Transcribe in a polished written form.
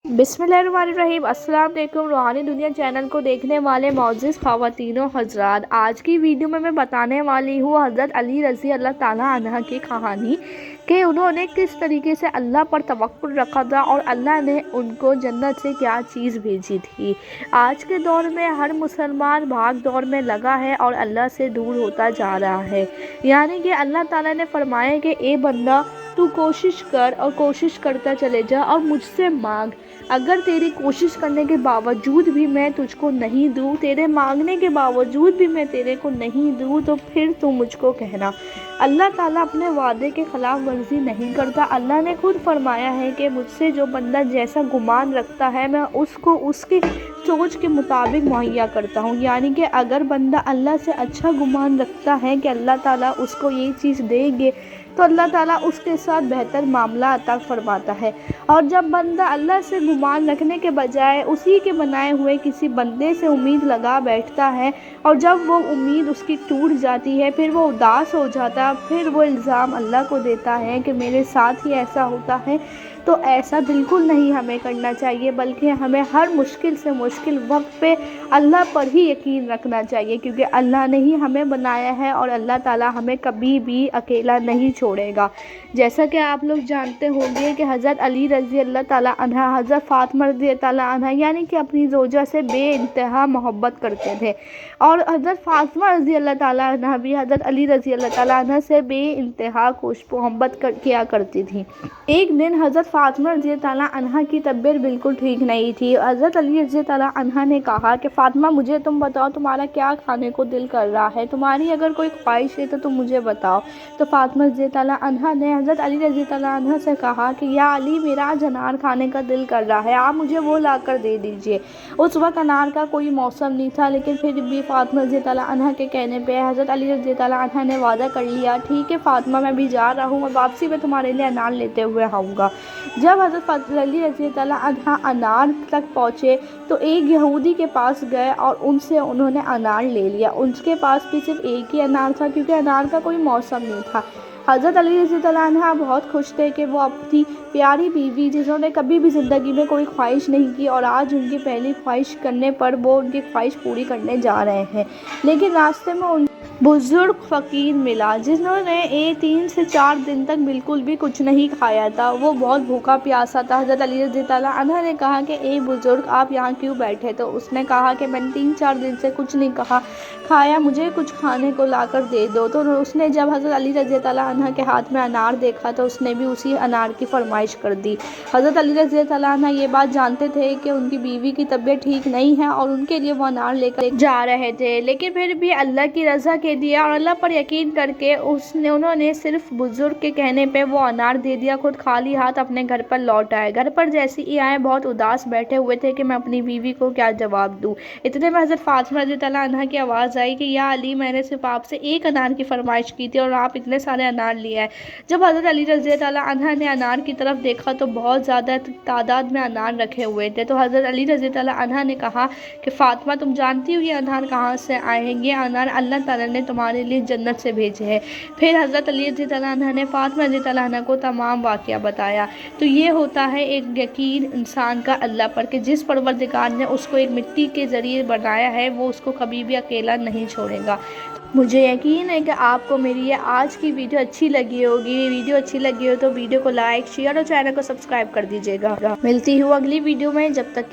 बिस्मिल्लाहिर्रहमानिर्रहीम। अस्सलाम वालेकुम। रूहानी दुनिया चैनल को देखने वाले मौजूद ख़वातीनो हज़रात, आज की वीडियो में मैं बताने वाली हूँ हज़रत अली रज़ी अल्लाह ताला अन्हा की कहानी कि उन्होंने किस तरीके से अल्लाह पर तवक्कुल रखा था और अल्लाह ने उनको जन्नत से क्या चीज़ भेजी थी। आज के दौर में हर मुसलमान भाग दौड़ में लगा है और अल्लाह से दूर होता जा रहा है। यानी कि अल्लाह ताला ने फरमाया कि ए बंदा, तू कोशिश कर और कोशिश करता चले जा और मुझसे मांग। अगर तेरी कोशिश करने के बावजूद भी मैं तुझको नहीं दूँ, तेरे मांगने के बावजूद भी मैं तेरे को नहीं दूँ, तो फिर तू मुझको कहना। अल्लाह ताला अपने वादे के ख़िलाफ़ वर्जी नहीं करता। अल्लाह ने खुद फरमाया है कि मुझसे जो बंदा जैसा गुमान रखता है मैं उसको उसकी सोच के मुताबिक मुहैया करता हूँ। यानी कि अगर बंदा अल्लाह से अच्छा गुमान रखता है कि अल्लाह ताला उसको ये चीज़ देंगे, तो अल्लाह ताला उसके साथ बेहतर मामला अता फरमाता है। और जब बंदा अल्लाह से गुमान रखने के बजाय उसी के बनाए हुए किसी बंदे से उम्मीद लगा बैठता है और जब वो उम्मीद उसकी टूट जाती है, फिर वो उदास हो जाता है, फिर वो इल्ज़ाम अल्लाह को देता है कि मेरे साथ ही ऐसा होता है, तो ऐसा बिल्कुल नहीं हमें करना चाहिए, बल्कि हमें हर मुश्किल से मुश्किल वक्त पे अल्लाह पर ही यकीन रखना चाहिए, क्योंकि अल्लाह ने ही हमें बनाया है और अल्लाह ताला हमें कभी भी अकेला नहीं छोड़ेगा। जैसा कि आप लोग जानते होंगे कि हज़रत अली रज़ी अल्लाह ताला अन्हा हज़रत फ़ातिमा रज़ी ताला अन्हा यानी कि अपनी ज़ौजा से बेइंतहा मोहब्बत करते थे और हज़रत फ़ातिमा रज़ी अल्लाह ताला अन्हा भी हज़रत अली रज़ी अल्लाह ताला अन्हा से बेइंतहा मोहब्बत किया करती थी। एक दिन हज़रत फ़ातिमा रज़ी ताला अन्हा की तबीयत बिल्कुल ठीक नहीं थी। हज़रत अली रज़ी ताला अन्हा ने कहा कि फ़ातिमा, मुझे तुम बताओ तुम्हारा क्या खाने को दिल कर रहा है, तुम्हारी अगर कोई ख्वाहिश है तो तुम मुझे बताओ। तो फ़ातिमा रज़ी ताला अन्हा ने हज़रत अली रज़ी ताला अन्हा से कहा कि या अली, मेरा आज अनार खाने का दिल कर रहा है, आप मुझे वो ला कर दे दीजिए। उस वक्त अनार का कोई मौसम नहीं था, लेकिन फिर भी फ़ातिमा रज़ी ताला अन्हा के कहने पर हज़रत अली रज़ी ताला अन्हा ने वादा कर लिया, ठीक है फ़ातिमा, मैं भी जा रहा हूँ और वापसी में तुम्हारे लिए अनार लेते हुए आऊँगा। जब हज़रत अली रज़ी ताला अन्हा अनार तक पहुँचे तो एक यहूदी के पास गए और उनसे उन्होंने अनार ले लिया। उनके पास भी सिर्फ एक ही अनार था, क्योंकि अनार का कोई मौसम नहीं था। हज़रत अली रज़ी ताला अन्हा बहुत खुश थे कि वो अपनी प्यारी बीवी, जिन्होंने कभी भी ज़िंदगी में कोई ख्वाहिश नहीं की, और आज उनकी पहली ख्वाहिश करने पर वो उनकी ख्वाहिश पूरी करने जा रहे हैं। लेकिन रास्ते में उन बुज़ुर्ग फ़कीर मिला जिन्होंने 3 से 4 दिन तक बिल्कुल भी कुछ नहीं खाया था। वो बहुत भूखा प्यासा था। हज़रत अली रज़ी ताला अन्हा ने कहा कि ए बुज़ुर्ग, आप यहाँ क्यों बैठे? तो उसने कहा कि मैंने 3-4 दिन से कुछ नहीं खाया, मुझे कुछ खाने को लाकर दे दो। तो उसने जब हज़रत अली रज़ी ताला अन्हा के हाथ में अनार देखा तो उसने भी उसी अनार की फरमाइश कर दी। हज़रत अली रज़ी ताला अन्हा ये बात जानते थे कि उनकी बीवी की तबीयत ठीक नहीं है और उनके लिए वो अनार लेकर जा रहे थे, लेकिन फिर भी अल्लाह की रज़ा के दिया और अल्लाह पर यकीन करके उन्होंने सिर्फ बुजुर्ग के कहने पे वो अनार दे दिया। खुद खाली हाथ अपने घर पर लौट आए। घर पर जैसे ही आए बहुत उदास बैठे हुए थे कि मैं अपनी बीवी को क्या जवाब दूँ। इतने में हज़रत फ़ातिमा रज़ी ताला अन्हा की आवाज़ आई कि या अली, मैंने सिर्फ आपसे एक अनार की फरमाइश की थी और आप इतने सारे अनार लिए आए। जब हज़रत अली रज़ी ताला अन्हा ने अनार की तरफ देखा तो बहुत ज़्यादा तादाद में अनार रखे हुए थे। तो हज़रत अली रज़ी ताला अन्हा ने कहा कि फ़ातिमा, तुम जानती हो ये अनार कहाँ से आए हैं? ये अनार अल्लाह ताला ने तुम्हारे लिए जन्नत से भेजे हैं। फिर हज़रत अली रज़ी ताला अन्हा ने फ़ातिमा रज़ी ताला अन्हा को तमाम वाक़या बताया। तो ये होता है एक यकीन इंसान का अल्लाह पर कि जिस परवरदिगार ने उसको एक मिट्टी के ज़रिए बनाया है, वो उसको कभी भी अकेला नहीं छोड़ेगा। मुझे यकीन है कि आपको मेरी ये आज की वीडियो अच्छी लगी होगी। वीडियो अच्छी लगी हो तो वीडियो को लाइक, शेयर और चैनल को सब्सक्राइब कर दीजिएगा। मिलती हूँ अगली वीडियो में, जब तक